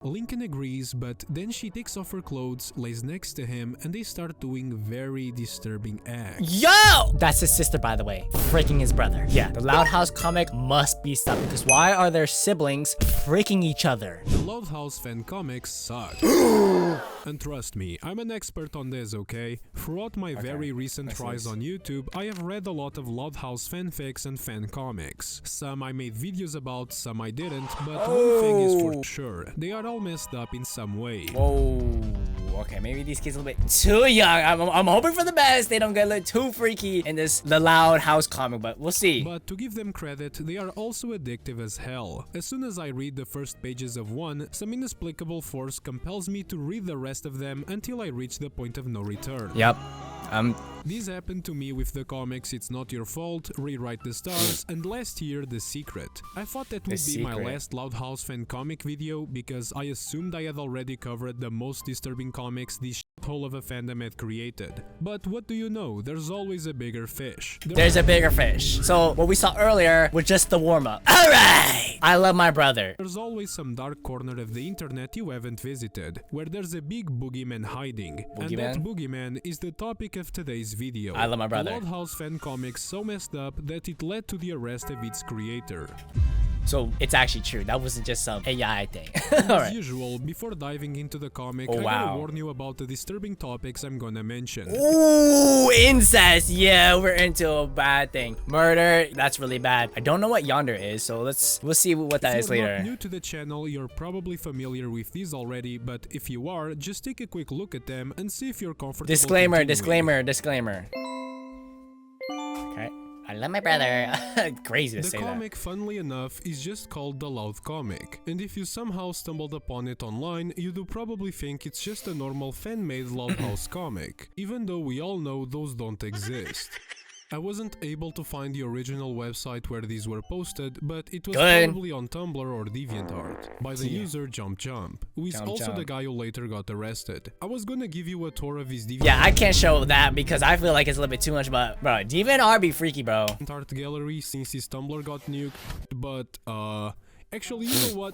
Lincoln agrees, but then she takes off her clothes, lays next to him, and they start doing very disturbing acts. Yo! That's his sister, by the way. Freaking his brother. Yeah, the Loud House comic must be stopped because why are their siblings freaking each other? The Loud House fan comics suck. And trust me, I'm an expert on this, okay? Throughout my very recent rise on YouTube, I have read a lot of Loud House fanfics and fan comics. Some I made videos about, some I didn't, but one thing is for sure, they are all messed up in some way. Whoa. Okay, maybe these kids are a little bit too young. I'm hoping for the best. They don't get a little too freaky in the Loud House comic, but we'll see. But to give them credit, they are also addictive as hell. As soon as I read the first pages of one, some inexplicable force compels me to read the rest of them until I reach the point of no return. Yep. This happened to me with the comics It's Not Your Fault, Rewrite the Stars, and last year The Secret. I thought that would be my last Loud House fan comic video because I assumed I had already covered the most disturbing comics this shithole of a fandom had created. But what do you know, there's always a bigger fish. There's a bigger fish. So what we saw earlier was just the warm-up. Alright! I love my brother. There's always some dark corner of the internet you haven't visited, where there's a big boogeyman hiding. And that boogeyman is the topic of today's video. I love my brother. The Loud House fan comics so messed up that it led to the arrest of its creator. So it's actually true. That wasn't just some AI thing. As usual, before diving into the comic, I gotta warn you about the disturbing topics I'm gonna mention. Ooh, incest. Yeah, we're into a bad thing. Murder. That's really bad. I don't know what yonder is, so we'll see what that is later. If you're not new to the channel, you're probably familiar with these already, but if you are, just take a quick look at them and see if you're comfortable. Disclaimer. Okay. I love my brother. Crazy to say that. The comic, funnily enough, is just called The Loud Comic, and if you somehow stumbled upon it online, you do probably think it's just a normal fan-made Loud House comic, even though we all know those don't exist. I wasn't able to find the original website where these were posted, but it was probably on Tumblr or DeviantArt by the user Jump, who is also the guy who later got arrested. I was gonna give you a tour of his DeviantArt. Yeah, I can't show that because I feel like it's a little bit too much, but bro, DeviantArt be freaky, bro. Art gallery since his Tumblr got nuked, but actually, you know what?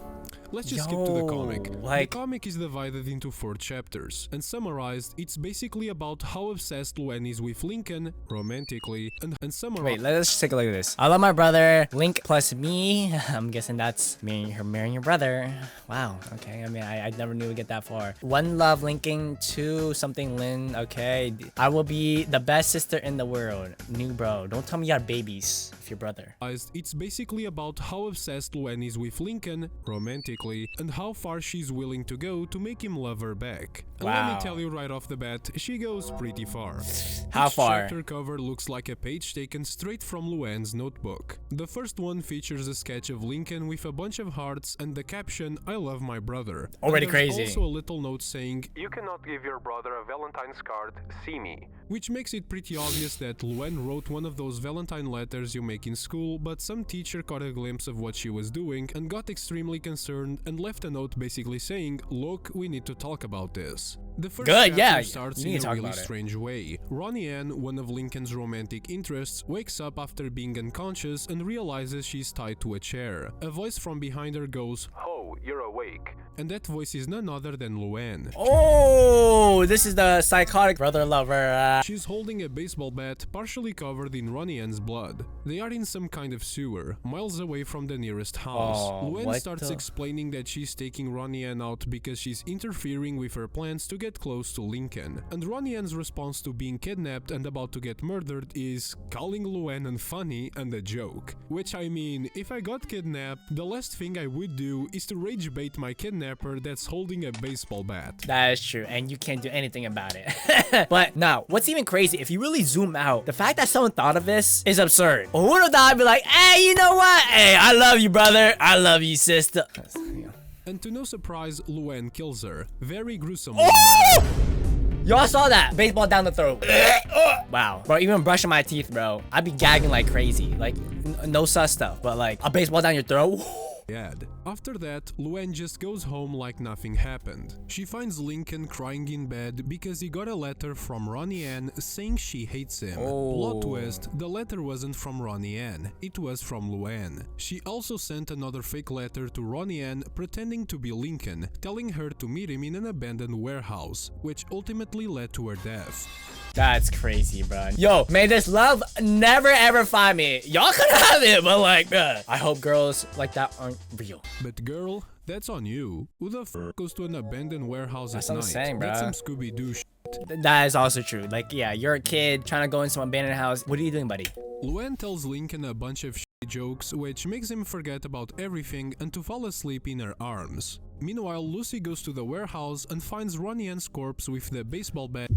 Let's just skip to the comic. The comic is divided into 4 chapters, and summarized, it's basically about how obsessed Luen is with Lincoln, romantically, and summarized... Wait, let's just take a look at this. I love my brother, Link plus me. I'm guessing that's her marrying your brother. Wow, okay, I mean, I never knew we'd get that far. 1 love Lincoln, 2 something Lin, okay. I will be the best sister in the world. New bro, don't tell me you have babies with your brother. It's basically about how obsessed Luen is with Lincoln, romantically, and how far she's willing to go to make him love her back. And let me tell you right off the bat, she goes pretty far. How far? Each chapter cover looks like a page taken straight from Luen's notebook. The first one features a sketch of Lincoln with a bunch of hearts and the caption, "I love my brother." Already crazy. Also a little note saying, "You cannot give your brother a Valentine's card, see me." Which makes it pretty obvious that Luen wrote one of those Valentine letters you make in school, but some teacher caught a glimpse of what she was doing and got extremely concerned and left a note basically saying, "Look, we need to talk about this." The first chapter starts in a really strange way. Ronnie Ann, one of Lincoln's romantic interests, wakes up after being unconscious and realizes she's tied to a chair. A voice from behind her goes, "Oh, you're awake." And that voice is none other than Luen. Oh, this is the psychotic brother lover. She's holding a baseball bat partially covered in Ronnie Ann's blood. They are in some kind of sewer, miles away from the nearest house. Luen starts explaining that she's taking Ronnie Ann out because she's interfering with her plans to get close to Lincoln. And Ronnie Ann's response to being kidnapped and about to get murdered is calling Luen unfunny and a joke. Which, I mean, if I got kidnapped, the last thing I would do is to rage bait my kidnapper that's holding a baseball bat. That is true, and you can't do anything about it. But now, what's even crazy, if you really zoom out, the fact that someone thought of this is absurd. Who would have thought I'd be like, hey, you know what? Hey, I love you, brother. I love you, sister. And to no surprise, Luen kills her. Very gruesome. Y'all saw that? Baseball down the throat. Wow. Bro, even brushing my teeth, bro, I'd be gagging like crazy. Like, no sus stuff, but like, a baseball down your throat. had. After that, Luen just goes home like nothing happened. She finds Lincoln crying in bed because he got a letter from Ronnie Ann saying she hates him. Plot twist, the letter wasn't from Ronnie Ann, it was from Luen. She also sent another fake letter to Ronnie Ann pretending to be Lincoln, telling her to meet him in an abandoned warehouse, which ultimately led to her death. That's crazy, bro. Yo, may this love never ever find me. Y'all can have it, but like, bruh, I hope girls like that aren't real. But girl, that's on you. Who the f goes to an abandoned warehouse That's at what night? I'm saying, bro. That's some Scooby-Doo shit. That is also true. Like, yeah, you're a kid trying to go into some abandoned house. What are you doing, buddy? Luen tells Lincoln a bunch of jokes, which makes him forget about everything and to fall asleep in her arms. Meanwhile, Lucy goes to the warehouse and finds Ronnie Ann's corpse with the baseball bat.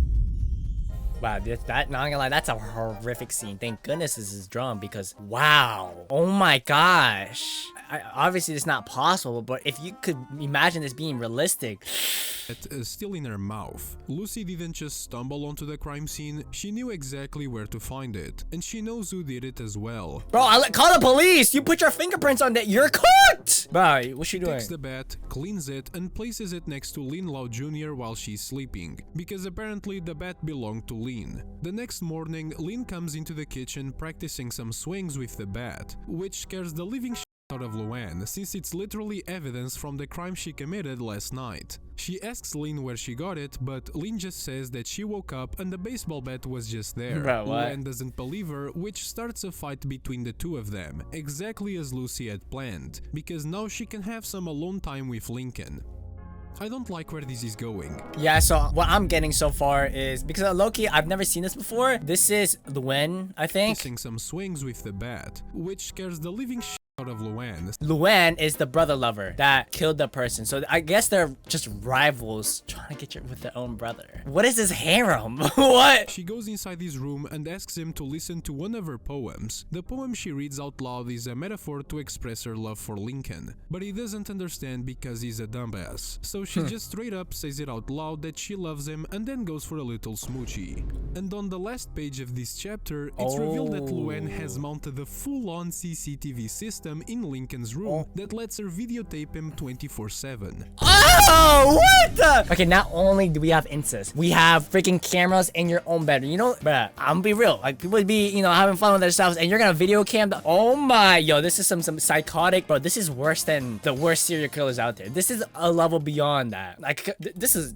Wow, that not gonna lie, that's a horrific scene. Thank goodness this is drawn because wow, oh my gosh. Obviously it's not possible, but if you could imagine this being realistic. Still in her mouth. Lucy didn't just stumble onto the crime scene, she knew exactly where to find it, and she knows who did it as well. Bro, call the police! You put your fingerprints on that, you're cooked! Bro, what's she doing? Takes the bat, cleans it, and places it next to Lin Lau Jr. while she's sleeping, because apparently the bat belonged to Lin. The next morning, Lin comes into the kitchen practicing some swings with the bat, which scares the living shit out of Luen, since it's literally evidence from the crime she committed last night. She asks Lin where she got it, but Lin just says that she woke up and the baseball bat was just there. Bro, what? Luen doesn't believe her, which starts a fight between the two of them, exactly as Lucy had planned, because now she can have some alone time with Lincoln. I don't like where this is going. Yeah, so what I'm getting so far is, because low-key, I've never seen this before. This is Luen, I think. Missing some swings with the bat, which scares the living shit out of Luen. Luen is the brother lover that killed the person. So I guess they're just rivals trying to get you with their own brother. What is this harem? What? She goes inside his room and asks him to listen to one of her poems. The poem she reads out loud is a metaphor to express her love for Lincoln, but he doesn't understand because he's a dumbass. So she just straight up says it out loud that she loves him and then goes for a little smoochie. And on the last page of this chapter, it's revealed that Luen has mounted a full-on CCTV system in Lincoln's room that lets her videotape him 24/7. Oh, what the? Okay, not only do we have incest, we have freaking cameras in your own bedroom. You know, bruh, I'm gonna be real. Like, people would be, you know, having fun with themselves, and you're gonna video cam the— oh my, yo, this is some psychotic, bro. This is worse than the worst serial killers out there. This is a level beyond that. Like, this is.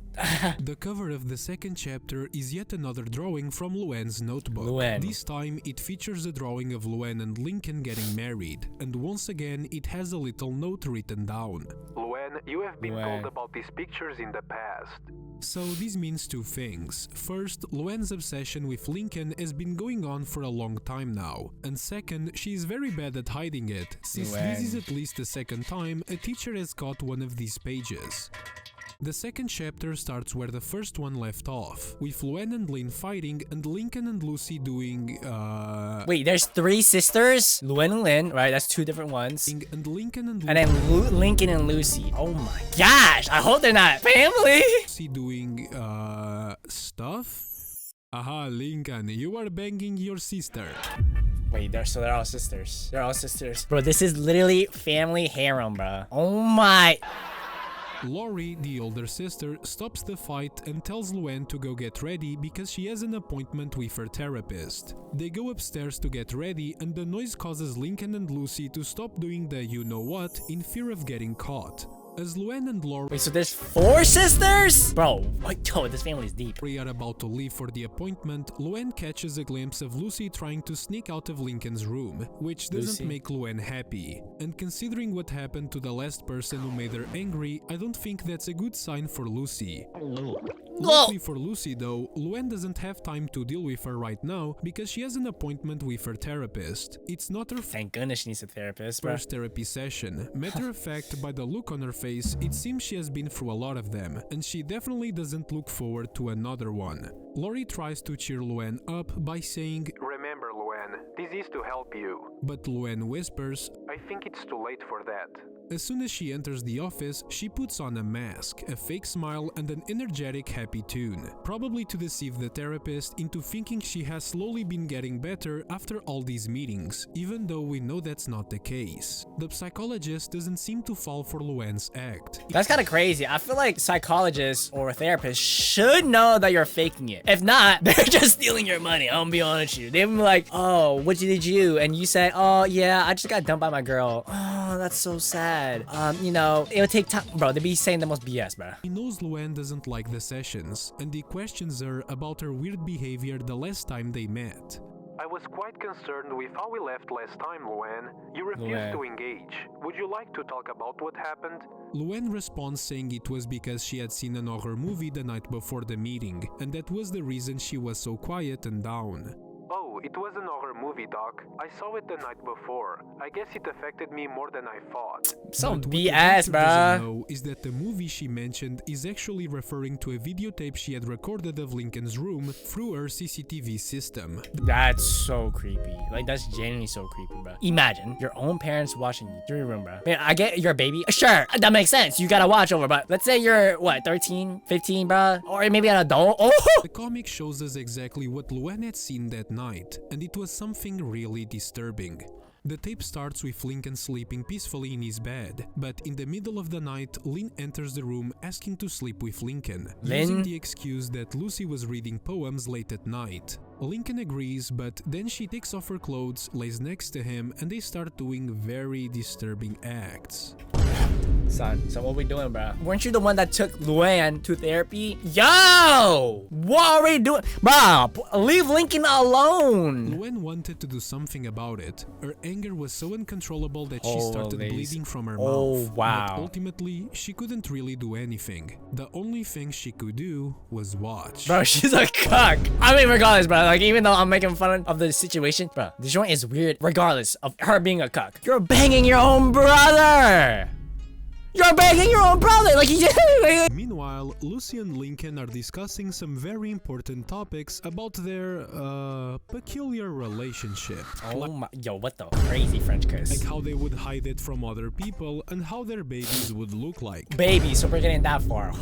The cover of the second chapter is yet another drawing from Luen's notebook. Luen. This time, it features a drawing of Luen and Lincoln getting married, and once again, it has a little note written down. Luen, you have been told about these pictures in the past. So this means two things. First, Luen's obsession with Lincoln has been going on for a long time now, and second, she is very bad at hiding it, since this is at least the second time a teacher has caught one of these pages. The second chapter starts where the first one left off, with Luen and Lin fighting and Lincoln and Lucy doing, Wait, there's three sisters? Luen and Lin, right? That's two different ones. And Lincoln and And then Lincoln and Lucy. Oh my gosh, I hope they're not family. Lucy doing, stuff? Aha, Lincoln, you are banging your sister. Wait, they're all sisters. They're all sisters. Bro, this is literally family harem, bro. Oh my. Lori, the older sister, stops the fight and tells Luen to go get ready because she has an appointment with her therapist. They go upstairs to get ready and the noise causes Lincoln and Lucy to stop doing the you-know-what in fear of getting caught. As Luen and Lori— wait, so there's four sisters? Bro, yo, this family is deep. Are about to leave for the appointment, Luen catches a glimpse of Lucy trying to sneak out of Lincoln's room, which doesn't make Luen happy. And considering what happened to the last person who made her angry, I don't think that's a good sign for Lucy. Luckily for Lucy though, Luen doesn't have time to deal with her right now because she has an appointment with her therapist. It's not her Thank goodness she needs a therapist, bro. first therapy session. Matter of fact, by the look on her face, it seems she has been through a lot of them, and she definitely doesn't look forward to another one. Lori tries to cheer Luen up by saying, "Remember, Luen, this is to help you." But Luen whispers, "I think it's too late for that." As soon as she enters the office, she puts on a mask, a fake smile, and an energetic happy tune, probably to deceive the therapist into thinking she has slowly been getting better after all these meetings, even though we know that's not the case. The psychologist doesn't seem to fall for Luann's act. That's kind of crazy. I feel like psychologists or therapists should know that you're faking it. If not, they're just stealing your money. I'm gonna be honest with you. They'd be like, oh, what did you? And you say, oh yeah, I just got dumped by my girl. Oh, that's so sad. You know, it'll take time. Bro, they be saying the most BS, bro. He knows Luann doesn't like the sessions, and he questions her about her weird behavior the last time they met. I was quite concerned with how we left last time, Luann. You refused to engage. Would you like to talk about what happened? Luann responds saying it was because she had seen an horror movie the night before the meeting, and that was the reason she was so quiet and down. Oh, it was an horror movie, Doc. I saw it the night before. I guess it affected me more than I thought. Some BS, bruh. Know is that the movie she mentioned is actually referring to a videotape she had recorded of Lincoln's room through her CCTV system. That's so creepy. Like, that's genuinely so creepy, bro. Imagine your own parents watching you through your room, bro. Man, I get you're a baby. Sure, that makes sense. You gotta watch over, but let's say you're, what, 13, 15, bro? Or maybe an adult. Oh! The comic shows us exactly what Luann had seen that night, and it was something really disturbing. The tape starts with Lincoln sleeping peacefully in his bed, but in the middle of the night, Lynn enters the room asking to sleep with Lincoln, using the excuse that Lucy was reading poems late at night. Lincoln agrees, but then she takes off her clothes, lays next to him, and they start doing very disturbing acts. Son, so what we doing, bro? Weren't you the one that took Luann to therapy? Yo! What are we doing? Bro, leave Lincoln alone! Luann wanted to do something about it. Her anger was so uncontrollable that she started bleeding from her mouth. Wow. But ultimately, she couldn't really do anything. The only thing she could do was watch. Bro, she's a cuck. I mean, regardless, bro, like, even though I'm making fun of the situation, bro, the joint is weird regardless of her being a cuck. You're banging your own brother! You're banging your own brother! Like, Meanwhile, Lucy and Lincoln are discussing some very important topics about their, peculiar relationship. Oh my, yo, what the crazy French kiss? Like how they would hide it from other people and how their babies would look like. Babies, so we're getting that far.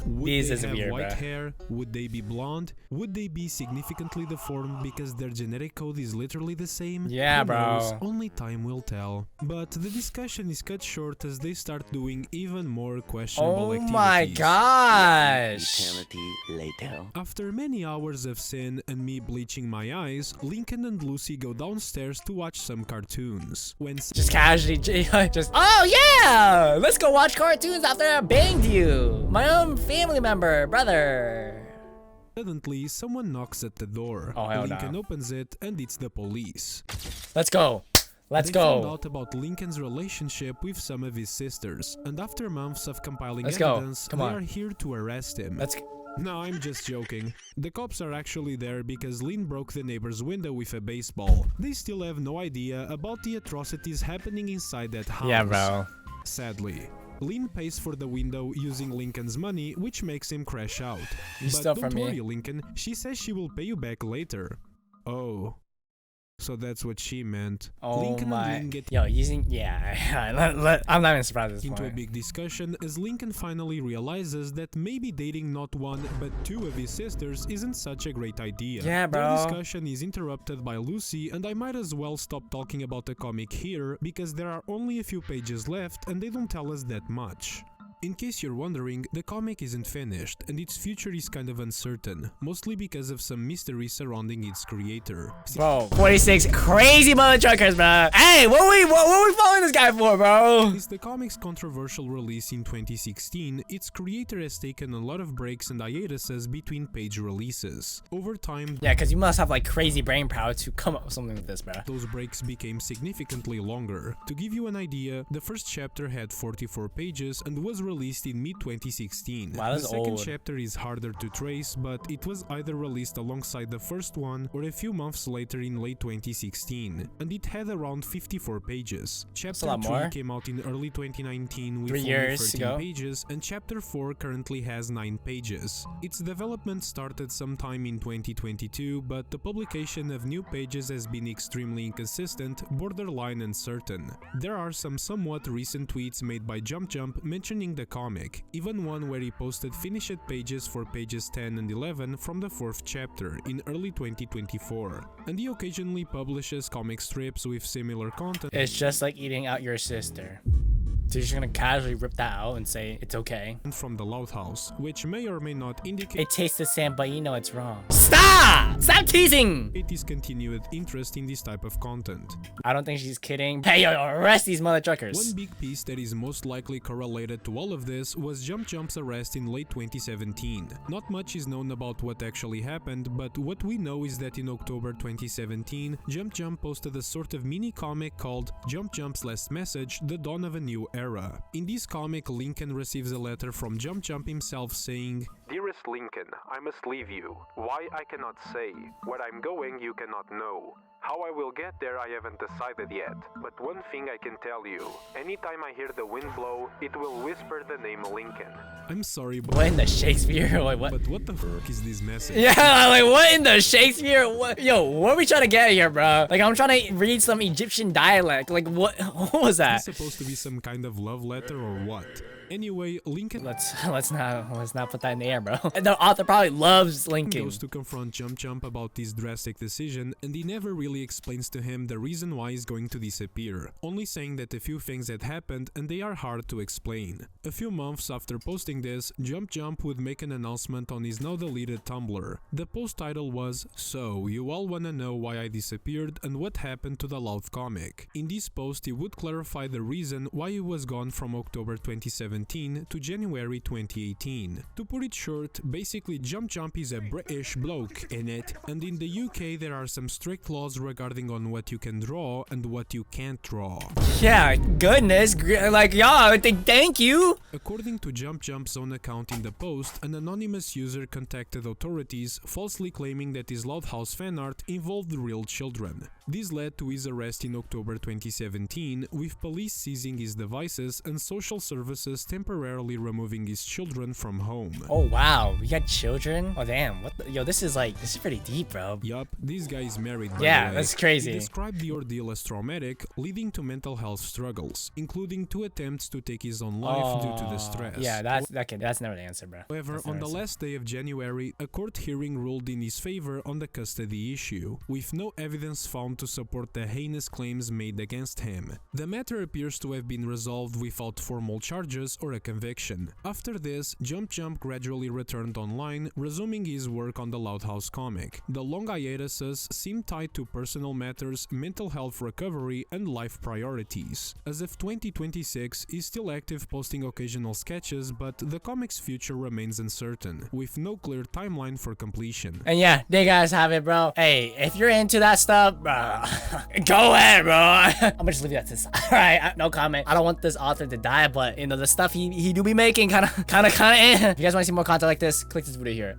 Would this they is have weird, white bro. hair? Would they be blonde? Would they be significantly deformed because their genetic code is literally the same? Yeah, Who knows? bro. Only time will tell. But the discussion is cut short as they start doing even more questionable activities. Oh my gosh! Eternity later. After many hours of sin and me bleaching my eyes, Lincoln and Lucy go downstairs to watch some cartoons. When Just casually, just, oh yeah! Let's go watch cartoons after I banged you! My own family member, brother. suddenly someone knocks at the door. Oh, hell Lincoln no. opens it and it's the police. Let's go. Let's They found go. out about Lincoln's relationship with some of his sisters, and after months of compiling Let's go. evidence, Come they on. are here to arrest him. Let's. No, I'm just joking. The cops are actually there because Lynn broke the neighbor's window with a baseball. They still have no idea about the atrocities happening inside that house. Yeah, bro. Sadly. Lynn pays for the window using Lincoln's money, which makes him crash out. You But stole don't from me. worry, Lincoln. She says she will pay you back later. Oh. So that's what she meant. Oh Lincoln my. and Lynn get Yo, using. Yeah. I'm not even surprised at this into a point. big discussion as Lincoln finally realizes that maybe dating not one but two of his sisters isn't such a great idea. Yeah, bro. The discussion is interrupted by Lucy, and I might as well stop talking about the comic here because there are only a few pages left and they don't tell us that much. In case you're wondering, the comic isn't finished and its future is kind of uncertain, mostly because of some mystery surrounding its creator. Bro, 46 crazy mother truckers, bro. Hey, what are we following this guy for, bro? Since the comic's controversial release in 2016, its creator has taken a lot of breaks and hiatuses between page releases. Over time, Yeah, because you must have like crazy brain power to come up with something like this, bro. those breaks became significantly longer. To give you an idea, the first chapter had 44 pages and was released released in mid-2016. Wow, that's the second old. chapter is harder to trace, but it was either released alongside the first one or a few months later in late 2016, and it had around 54 pages. Chapter 3 more. came out in early 2019 with 3 only years 13 ago. pages, and Chapter 4 currently has 9 pages. Its development started sometime in 2022, but the publication of new pages has been extremely inconsistent, borderline uncertain. There are some somewhat recent tweets made by Jump mentioning the comic, even one where he posted finished pages for pages 10 and 11 from the 4th chapter in early 2024. And he occasionally publishes comic strips with similar content. It's just like eating out your sister. So you're just gonna casually rip that out and say it's okay. From the Loud House, which may or may not indicate It tastes the same, but you know it's wrong. Stop! Stop teasing! it is continued interest in this type of content. I don't think she's kidding. Hey, yo, arrest these mother truckers. One big piece that is most likely correlated to all of this was Jump's arrest in late 2017. Not much is known about what actually happened, but what we know is that in October 2017, Jump posted a sort of mini comic called Jump's Last Message: The Dawn of a New Era. In this comic, Lincoln receives a letter from Jump himself saying, "Dearest Lincoln, I must leave you. Why I cannot say. Where I'm going you cannot know. How I will get there I haven't decided yet, but one thing I can tell you. Anytime I hear the wind blow, it will whisper the name Lincoln." I'm sorry, but What in the Shakespeare? Wait, what? But what the fuck is this message? Yeah, like what in the Shakespeare? What? Yo, what are we trying to get here, bro? Like I'm trying to read some Egyptian dialect. Like what? What was Is that? this supposed to be some kind of love letter or what? Anyway, Lincoln Let's not put that in the air, bro. The author probably loves Lincoln. goes to confront Jump about this drastic decision, and he never really explains to him the reason why he's going to disappear, only saying that a few things had happened and they are hard to explain. A few months after posting this, Jump would make an announcement on his now deleted Tumblr. The post title was, "So, you all wanna know why I disappeared and what happened to the Loud comic." In this post, he would clarify the reason why he was gone from October 2017 to January 2018. To put it short, basically Jump is a British bloke in it, and in the UK there are some strict laws regarding on what you can draw and what you can't draw. Yeah, goodness, like y'all, thank you. According to Jump's own account in the post, an anonymous user contacted authorities, falsely claiming that his Loud House fan art involved real children. This led to his arrest in October 2017, with police seizing his devices and social services temporarily removing his children from home. Oh wow, we got children? Oh damn, yo, this is pretty deep, bro. Yup, this guy is married, by Yeah, the way. that's crazy. He described the ordeal as traumatic, leading to mental health struggles, including 2 attempts to take his own life due to the stress. Yeah, that's never the answer, bro. However, on the last day of January, a court hearing ruled in his favor on the custody issue, with no evidence found to support the heinous claims made against him. The matter appears to have been resolved without formal charges or a conviction. After this, Jump gradually returned online, resuming his work on the Loud House comic. The long hiatuses seem tied to personal matters, mental health recovery, and life priorities. As of 2026, he's still active, posting occasional sketches, but the comic's future remains uncertain, with no clear timeline for completion. And yeah, there you guys have it, bro. Hey, if you're into that stuff, bro, go ahead, bro. I'm gonna just leave that to the side. Alright, no comment. I don't want this author to die, but you know, the stuff he do be making kinda. If you guys want to see more content like this, click this video here.